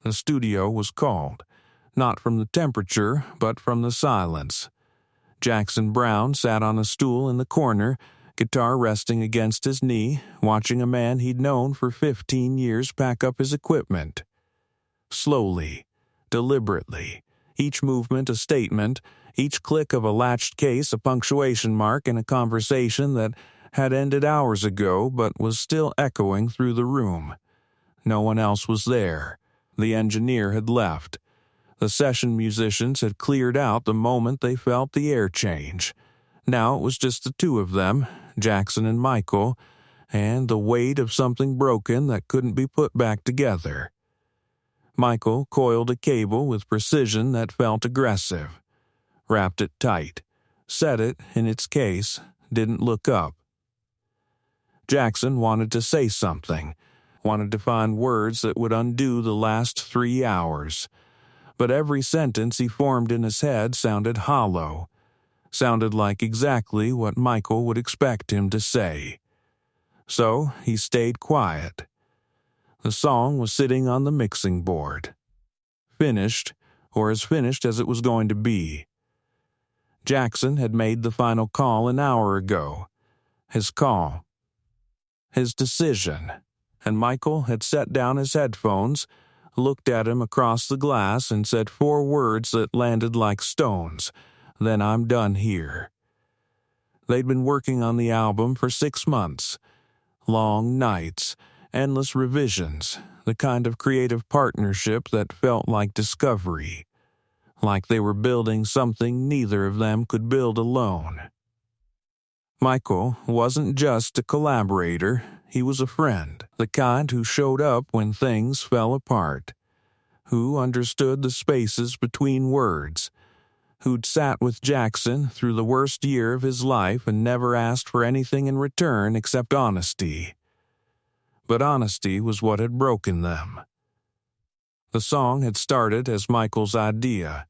The studio was cold, not from the temperature, but from the silence. Jackson Browne sat on a stool in the corner, guitar resting against his knee, watching a man he'd known for 15 years pack up his equipment. Slowly, deliberately, each movement a statement, each click of a latched case a punctuation mark in a conversation that had ended hours ago but was still echoing through the room. No one else was there. The engineer had left. The session musicians had cleared out the moment they felt the air change. Now it was just the two of them, Jackson and Michael, and the weight of something broken that couldn't be put back together. Michael coiled a cable with precision that felt aggressive, wrapped it tight, set it in its case, didn't look up. Jackson wanted to say something, wanted to find words that would undo the last 3 hours. But every sentence he formed in his head sounded hollow, sounded like exactly what Michael would expect him to say. So he stayed quiet. The song was sitting on the mixing board. Finished, or as finished as it was going to be. Jackson had made the final call an hour ago. His call. His decision. And Michael had set down his headphones, looked at him across the glass, and said 4 words that landed like stones. Then I'm done here. They'd been working on the album for 6 months. Long nights, endless revisions, the kind of creative partnership that felt like discovery. Like they were building something neither of them could build alone. Michael wasn't just a collaborator, he was a friend, the kind who showed up when things fell apart, who understood the spaces between words, who'd sat with Jackson through the worst year of his life and never asked for anything in return except honesty. But honesty was what had broken them. The song had started as Michael's idea,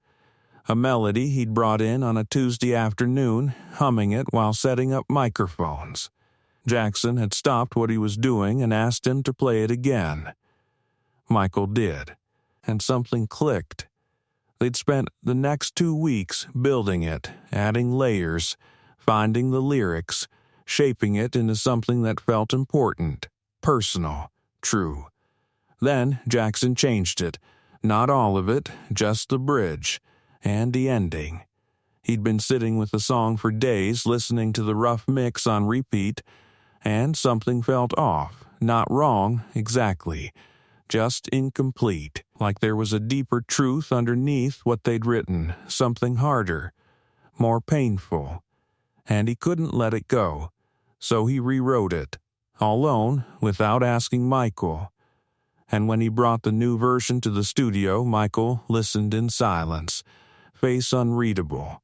a melody he'd brought in on a Tuesday afternoon, humming it while setting up microphones. Jackson had stopped what he was doing and asked him to play it again. Michael did, and something clicked. They'd spent the next 2 weeks building it, adding layers, finding the lyrics, shaping it into something that felt important, personal, true. Then Jackson changed it, not all of it, just the bridge, and the ending. He'd been sitting with the song for days, listening to the rough mix on repeat, and something felt off, not wrong, exactly, just incomplete, like there was a deeper truth underneath what they'd written, something harder, more painful. And he couldn't let it go, so he rewrote it, alone, without asking Michael. And when he brought the new version to the studio, Michael listened in silence, face unreadable.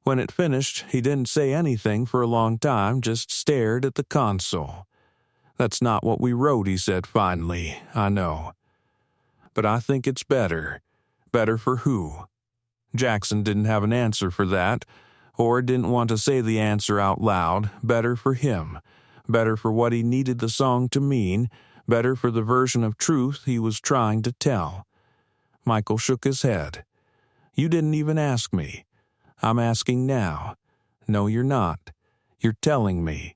When it finished, he didn't say anything for a long time, just stared at the console. "That's not what we wrote," he said finally, "I know. But I think it's better. Better for who?" Jackson didn't have an answer for that, or didn't want to say the answer out loud. Better for him. Better for what he needed the song to mean. Better for the version of truth he was trying to tell. Michael shook his head. "You didn't even ask me. I'm asking now. No, you're not. You're telling me.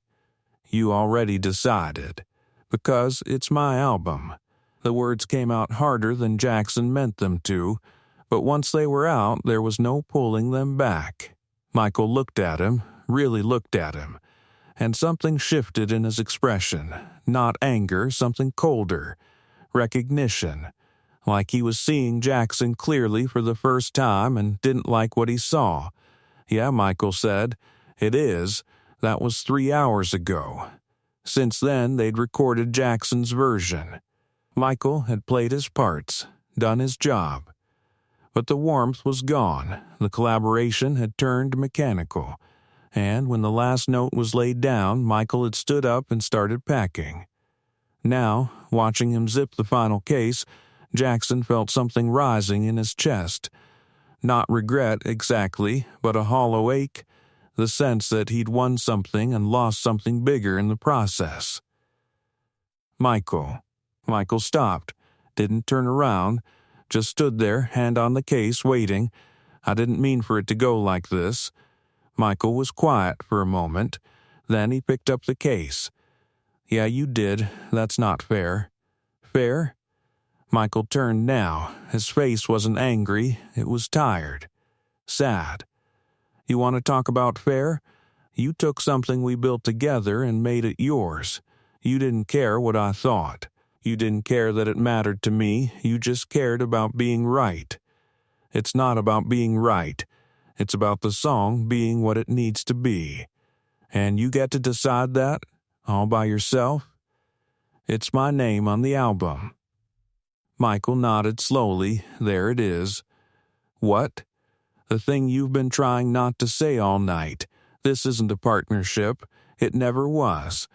You already decided. Because it's my album." The words came out harder than Jackson meant them to, but once they were out, there was no pulling them back. Michael looked at him, really looked at him, and something shifted in his expression. Not anger, something colder. Recognition. Like he was seeing Jackson clearly for the first time and didn't like what he saw. "Yeah," Michael said. "It is. That was 3 hours ago." Since then, they'd recorded Jackson's version. Michael had played his parts, done his job. But the warmth was gone. The collaboration had turned mechanical. And when the last note was laid down, Michael had stood up and started packing. Now, watching him zip the final case, Jackson felt something rising in his chest. Not regret exactly, but a hollow ache, the sense that he'd won something and lost something bigger in the process. Michael stopped, didn't turn around, just stood there, hand on the case, waiting. I didn't mean for it to go like this. Michael was quiet for a moment. Then he picked up the case. Yeah, you did. That's not fair. Fair? Michael turned now. His face wasn't angry. It was tired. Sad. You want to talk about fair? You took something we built together and made it yours. You didn't care what I thought. You didn't care that it mattered to me. You just cared about being right. It's not about being right. It's about the song being what it needs to be. And you get to decide that, all by yourself? It's my name on the album. Michael nodded slowly. There it is. What? The thing you've been trying not to say all night. This isn't a partnership. It never was.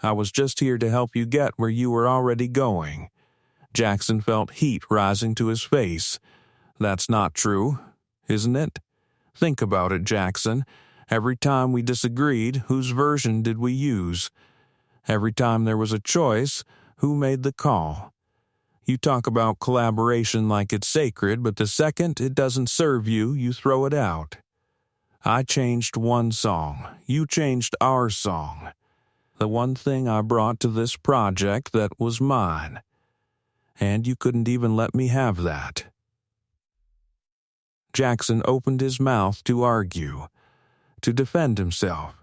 I was just here to help you get where you were already going. Jackson felt heat rising to his face. That's not true, isn't it? Think about it, Jackson. Every time we disagreed, whose version did we use? Every time there was a choice, who made the call? You talk about collaboration like it's sacred, but the second it doesn't serve you, you throw it out. I changed one song. You changed our song. The one thing I brought to this project that was mine. And you couldn't even let me have that. Jackson opened his mouth to argue, to defend himself,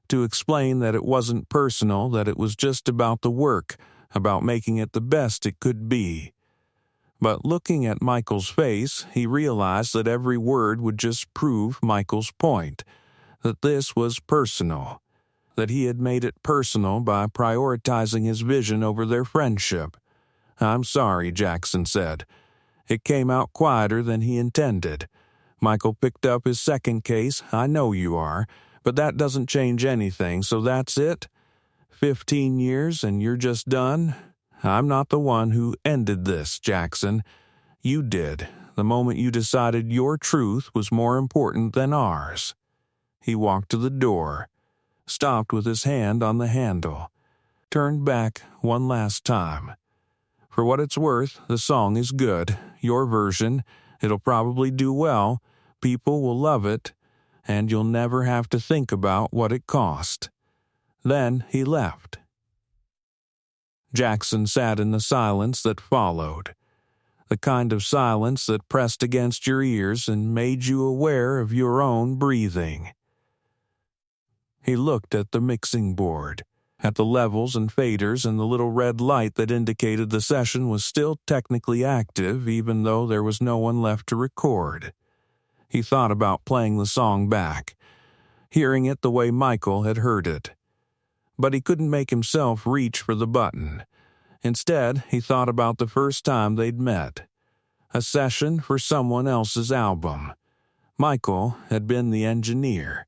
to explain that it wasn't personal, that it was just about the work, about making it the best it could be. But looking at Michael's face, he realized that every word would just prove Michael's point, that this was personal, that he had made it personal by prioritizing his vision over their friendship. I'm sorry, Jackson said. It came out quieter than he intended. Michael picked up his second case. I know you are, but that doesn't change anything, so that's it? 15 years and you're just done? I'm not the one who ended this, Jackson. You did, the moment you decided your truth was more important than ours. He walked to the door, stopped with his hand on the handle, turned back one last time. For what it's worth, the song is good. Your version, it'll probably do well, people will love it, and you'll never have to think about what it cost. Then he left. Jackson sat in the silence that followed, the kind of silence that pressed against your ears and made you aware of your own breathing. He looked at the mixing board, at the levels and faders and the little red light that indicated the session was still technically active even though there was no one left to record. He thought about playing the song back, hearing it the way Michael had heard it. But he couldn't make himself reach for the button. Instead, he thought about the first time they'd met. A session for someone else's album. Michael had been the engineer.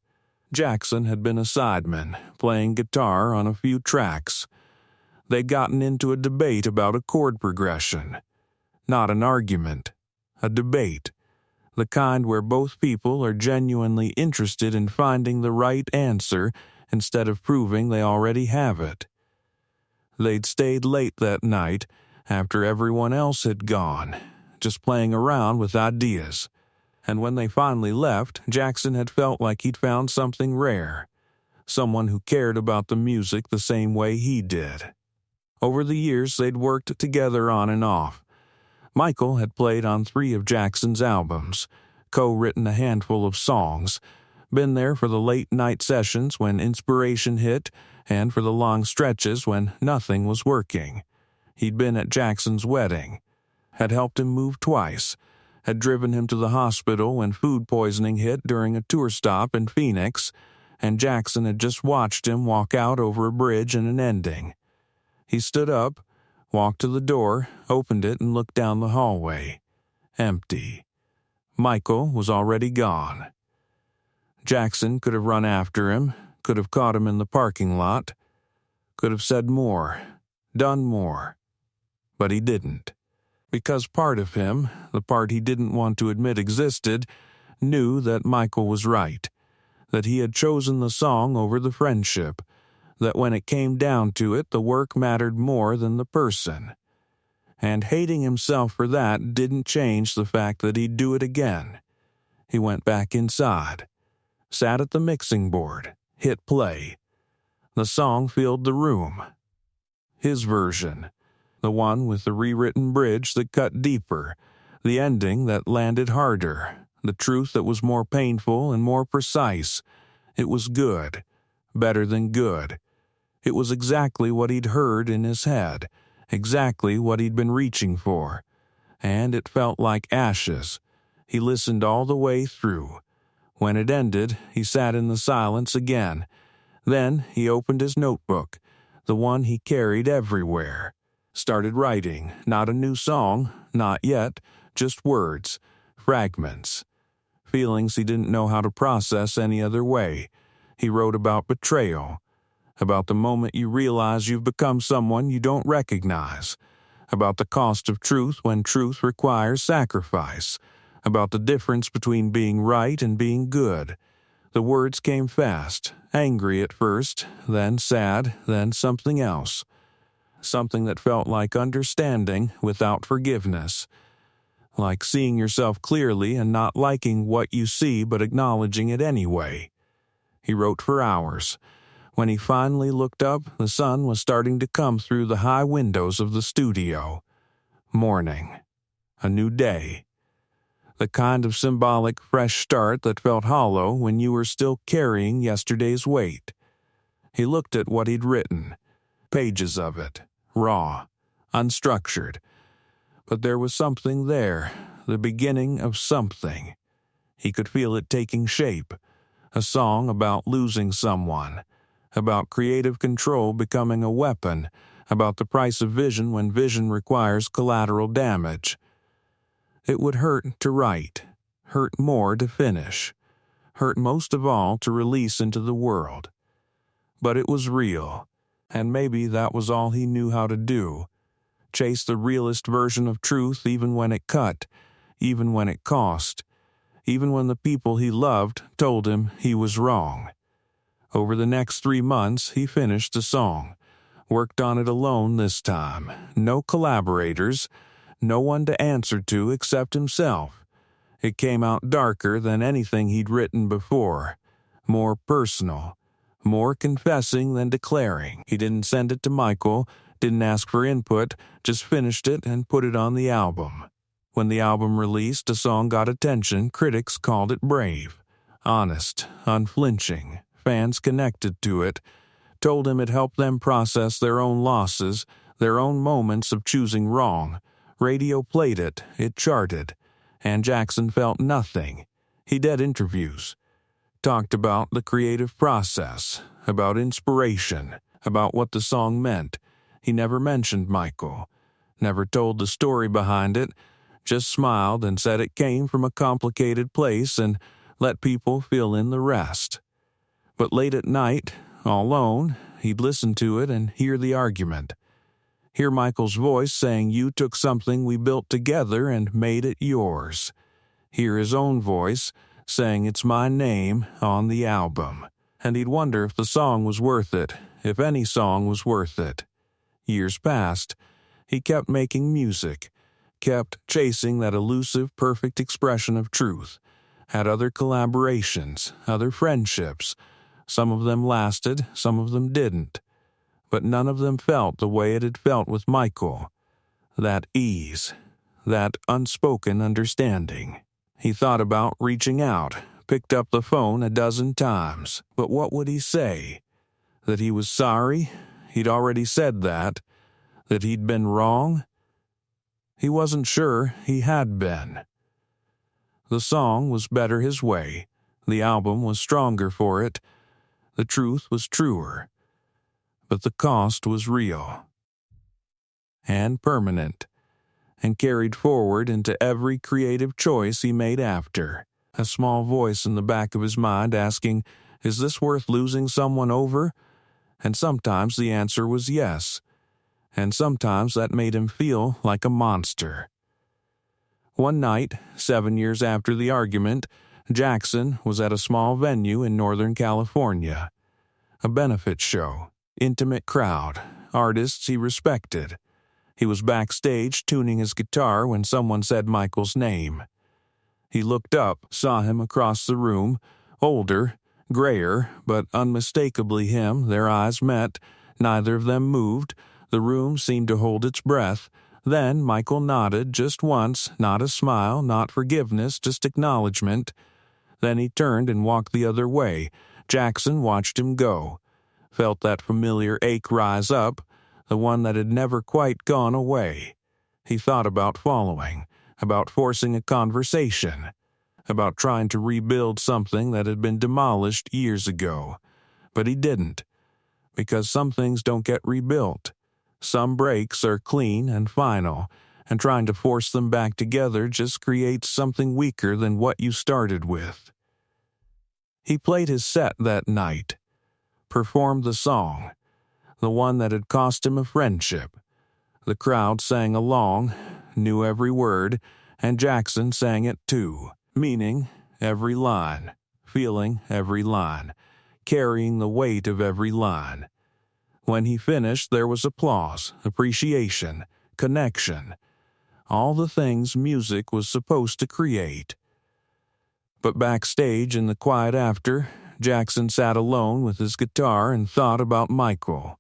Jackson had been a sideman, playing guitar on a few tracks. They'd gotten into a debate about a chord progression. Not an argument, a debate. The kind where both people are genuinely interested in finding the right answer instead of proving they already have it. They'd stayed late that night, after everyone else had gone, just playing around with ideas. And when they finally left, Jackson had felt like he'd found something rare, someone who cared about the music the same way he did. Over the years, they'd worked together on and off. Michael had played on 3 of Jackson's albums, co-written a handful of songs, been there for the late-night sessions when inspiration hit and for the long stretches when nothing was working. He'd been at Jackson's wedding, had helped him move twice, had driven him to the hospital when food poisoning hit during a tour stop in Phoenix, and Jackson had just watched him walk out over a bridge in an ending. He stood up, walked to the door, opened it, and looked down the hallway. Empty. Michael was already gone. Jackson could have run after him, could have caught him in the parking lot, could have said more, done more. But he didn't. Because part of him, the part he didn't want to admit existed, knew that Michael was right, that he had chosen the song over the friendship, that when it came down to it, the work mattered more than the person. And hating himself for that didn't change the fact that he'd do it again. He went back inside, sat at the mixing board, hit play. The song filled the room. His version, the one with the rewritten bridge that cut deeper, the ending that landed harder, the truth that was more painful and more precise. It was good, better than good. It was exactly what he'd heard in his head, exactly what he'd been reaching for. And it felt like ashes. He listened all the way through. When it ended, he sat in the silence again. Then he opened his notebook, the one he carried everywhere. Started writing, not a new song, not yet, just words, fragments. Feelings he didn't know how to process any other way. He wrote about betrayal, about the moment you realize you've become someone you don't recognize, about the cost of truth when truth requires sacrifice, about the difference between being right and being good. The words came fast, angry at first, then sad, then something else. Something that felt like understanding without forgiveness. Like seeing yourself clearly and not liking what you see but acknowledging it anyway. He wrote for hours. When he finally looked up, the sun was starting to come through the high windows of the studio. Morning. A new day. The kind of symbolic fresh start that felt hollow when you were still carrying yesterday's weight. He looked at what he'd written. Pages of it. Raw. Unstructured. But there was something there. The beginning of something. He could feel it taking shape. A song about losing someone. About creative control becoming a weapon, about the price of vision when vision requires collateral damage. It would hurt to write, hurt more to finish, hurt most of all to release into the world. But it was real, and maybe that was all he knew how to do. Chase the realist version of truth even when it cut, even when it cost, even when the people he loved told him he was wrong. Over the next 3 months, he finished the song. Worked on it alone this time. No collaborators. No one to answer to except himself. It came out darker than anything he'd written before. More personal. More confessing than declaring. He didn't send it to Michael, didn't ask for input, just finished it and put it on the album. When the album released, a song got attention. Critics called it brave. Honest. Unflinching. Fans connected to it, told him it helped them process their own losses, their own moments of choosing wrong. Radio played it, it charted, and Jackson felt nothing. He did interviews, talked about the creative process, about inspiration, about what the song meant. He never mentioned Michael, never told the story behind it, just smiled and said it came from a complicated place and let people fill in the rest. But late at night, all alone, he'd listen to it and hear the argument. Hear Michael's voice saying you took something we built together and made it yours. Hear his own voice saying it's my name on the album. And he'd wonder if the song was worth it, if any song was worth it. Years passed. He kept making music, kept chasing that elusive, perfect expression of truth. Had other collaborations, other friendships. Some of them lasted, some of them didn't. But none of them felt the way it had felt with Michael. That ease, that unspoken understanding. He thought about reaching out, picked up the phone 12 times. But what would he say? That he was sorry? He'd already said that. That he'd been wrong? He wasn't sure he had been. The song was better his way. The album was stronger for it. The truth was truer, but the cost was real and permanent and carried forward into every creative choice he made after. A small voice in the back of his mind asking, is this worth losing someone over? And sometimes the answer was yes, and sometimes that made him feel like a monster. One night, 7 years after the argument, Jackson was at a small venue in Northern California. A benefit show, intimate crowd, artists he respected. He was backstage tuning his guitar when someone said Michael's name. He looked up, saw him across the room, older, grayer, but unmistakably him. Their eyes met. Neither of them moved. The room seemed to hold its breath. Then Michael nodded just once, not a smile, not forgiveness, just acknowledgement. Then he turned and walked the other way. Jackson watched him go, felt that familiar ache rise up, the one that had never quite gone away. He thought about following, about forcing a conversation, about trying to rebuild something that had been demolished years ago. But he didn't, because some things don't get rebuilt. Some breaks are clean and final, and trying to force them back together just creates something weaker than what you started with. He played his set that night, performed the song, the one that had cost him a friendship. The crowd sang along, knew every word, and Jackson sang it too, meaning every line, feeling every line, carrying the weight of every line. When he finished, there was applause, appreciation, connection, all the things music was supposed to create. But backstage in the quiet after, Jackson sat alone with his guitar and thought about Michael,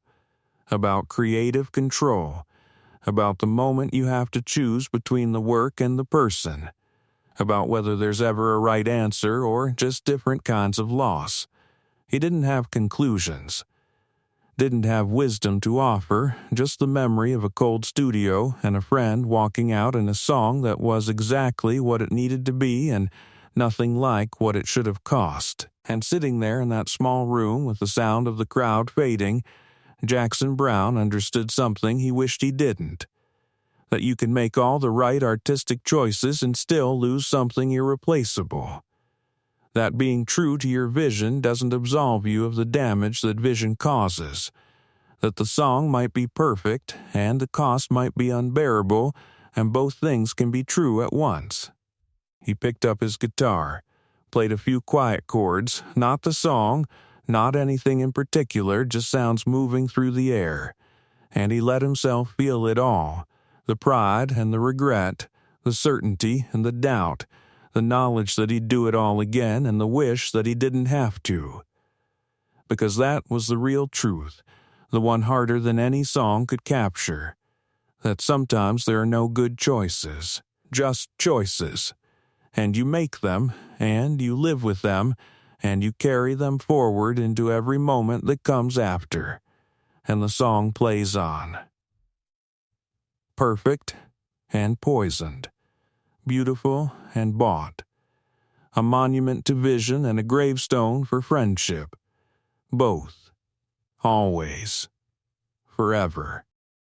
about creative control, about the moment you have to choose between the work and the person, about whether there's ever a right answer or just different kinds of loss. He didn't have conclusions, didn't have wisdom to offer, just the memory of a cold studio and a friend walking out in a song that was exactly what it needed to be and nothing like what it should have cost. And sitting there in that small room with the sound of the crowd fading, Jackson Browne understood something he wished he didn't. That you can make all the right artistic choices and still lose something irreplaceable. That being true to your vision doesn't absolve you of the damage that vision causes. That the song might be perfect and the cost might be unbearable, and both things can be true at once. He picked up his guitar, played a few quiet chords, not the song, not anything in particular, just sounds moving through the air. And he let himself feel it all, the pride and the regret, the certainty and the doubt, the knowledge that he'd do it all again and the wish that he didn't have to. Because that was the real truth, the one harder than any song could capture. That sometimes there are no good choices, just choices. And you make them, and you live with them, and you carry them forward into every moment that comes after. And the song plays on. Perfect and poisoned. Beautiful and bought. A monument to vision and a gravestone for friendship. Both. Always. Forever.